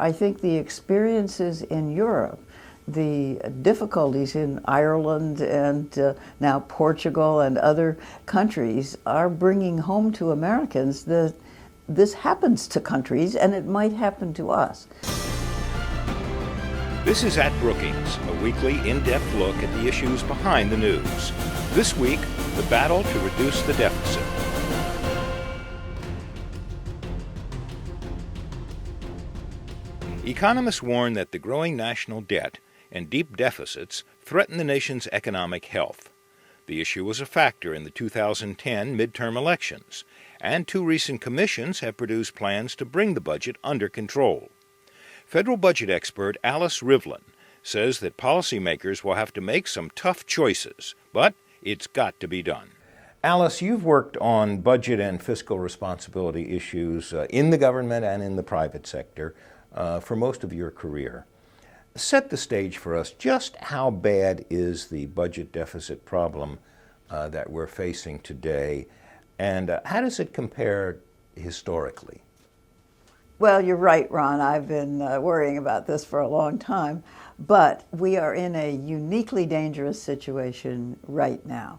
I think the experiences in Europe, the difficulties in Ireland and now Portugal and other countries are bringing home to Americans that this happens to countries and it might happen to us. This is At Brookings, a weekly in-depth look at the issues behind the news. This week, the battle to reduce the deficit. Economists warn that the growing national debt and deep deficits threaten the nation's economic health. The issue was a factor in the 2010 midterm elections, and two recent commissions have produced plans to bring the budget under control. Federal budget expert Alice Rivlin says that policymakers will have to make some tough choices, but it's got to be done. Alice, you've worked on budget and fiscal responsibility issues in the government and in the private sector for most of your career. Set the stage for us. Just how bad is the budget deficit problem that we're facing today, and how does it compare historically? Well, you're right, Ron. I've been worrying about this for a long time, but we are in a uniquely dangerous situation right now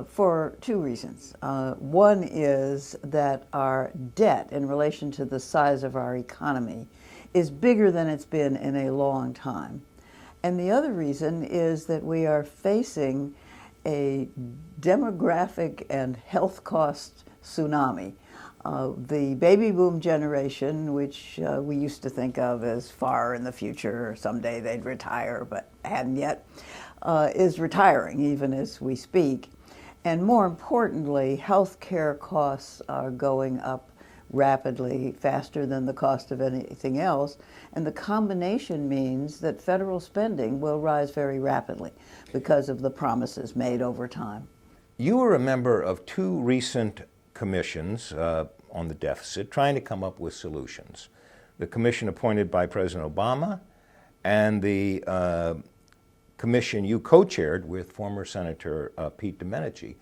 for two reasons. One is that our debt in relation to the size of our economy is bigger than it's been in a long time. And the other reason is that we are facing a demographic and health cost tsunami. The baby boom generation, which we used to think of as far in the future, someday they'd retire, but hadn't yet, is retiring even as we speak. And more importantly, health care costs are going up rapidly, faster than the cost of anything else. And the combination means that federal spending will rise very rapidly because of the promises made over time. You were a member of two recent commissions on the deficit trying to come up with solutions. The commission appointed by President Obama and the commission you co-chaired with former Senator Pete Domenici.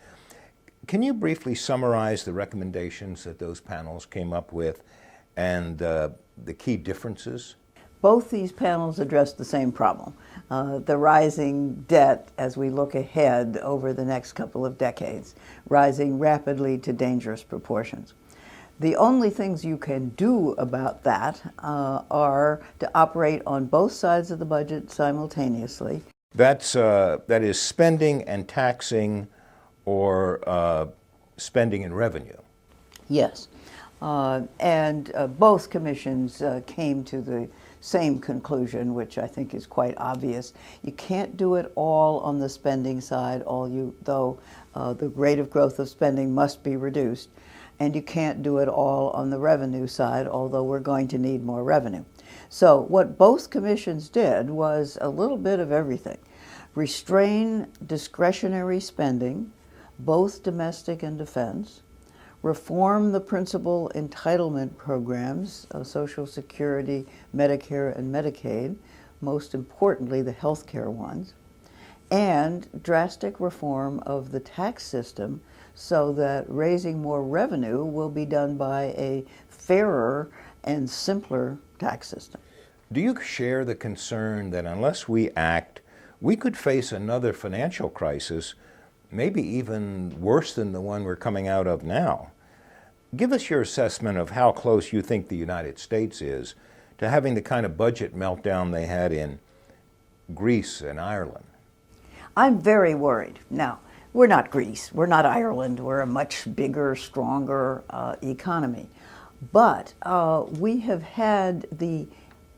Can you briefly summarize the recommendations that those panels came up with and the key differences? Both these panels address the same problem, the rising debt as we look ahead over the next couple of decades, rising rapidly to dangerous proportions. The only things you can do about that are to operate on both sides of the budget simultaneously. That is spending and taxing, or spending and revenue. Yes, and both commissions came to the same conclusion, which I think is quite obvious. You can't do it all on the spending side, though the rate of growth of spending must be reduced, and you can't do it all on the revenue side, although we're going to need more revenue. So what both commissions did was a little bit of everything. Restrain discretionary spending, both domestic and defense, reform the principal entitlement programs of Social Security, Medicare, and Medicaid, most importantly the health care ones, and drastic reform of the tax system so that raising more revenue will be done by a fairer and simpler tax system. Do you share the concern that unless we act, we could face another financial crisis, maybe even worse than the one we're coming out of now? Give us your assessment of how close you think the United States is to having the kind of budget meltdown they had in Greece and Ireland. I'm very worried. Now, we're not Greece, we're not Ireland, we're a much bigger, stronger economy. But we have had the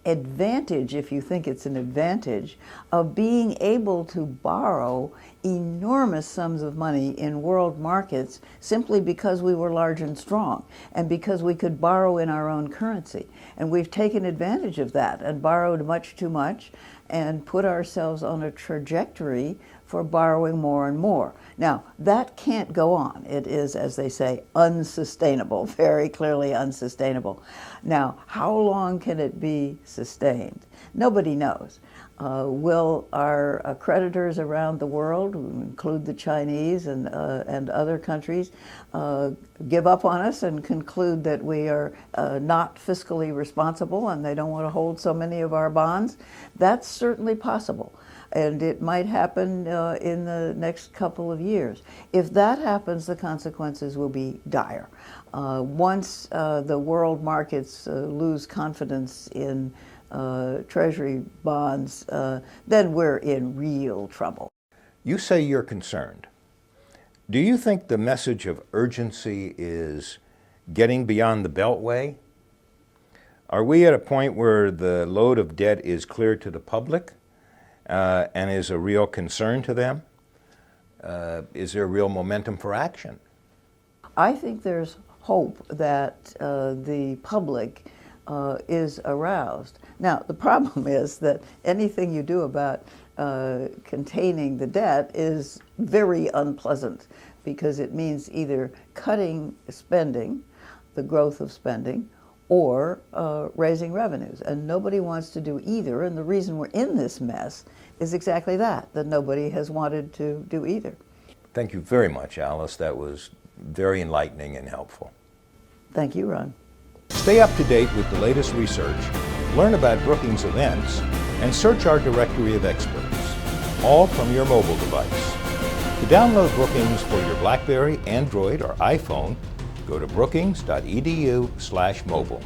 advantage, if you think it's an advantage, of being able to borrow enormous sums of money in world markets simply because we were large and strong and because we could borrow in our own currency. And we've taken advantage of that and borrowed much too much and put ourselves on a trajectory for borrowing more and more. Now, that can't go on. It is, as they say, unsustainable, very clearly unsustainable. Now, how long can it be sustained? Nobody knows. Will our creditors around the world, who include the Chinese and other countries, give up on us and conclude that we are not fiscally responsible and they don't want to hold so many of our bonds? That's certainly possible. And it might happen in the next couple of years. If that happens, the consequences will be dire. Once the world markets lose confidence in Treasury bonds, then we're in real trouble. You say you're concerned. Do you think the message of urgency is getting beyond the Beltway? Are we at a point where the load of debt is clear to the public and is a real concern to them? Is there real momentum for action? I think there's hope that the public is aroused. Now, the problem is that anything you do about containing the debt is very unpleasant, because it means either cutting spending, the growth of spending, or raising revenues. And nobody wants to do either, and the reason we're in this mess is exactly that nobody has wanted to do either. Thank you very much, Alice. That was very enlightening and helpful. Thank you, Ron. Stay up to date with the latest research, learn about Brookings events, and search our directory of experts, all from your mobile device. To download Brookings for your BlackBerry, Android, or iPhone, go to brookings.edu/mobile.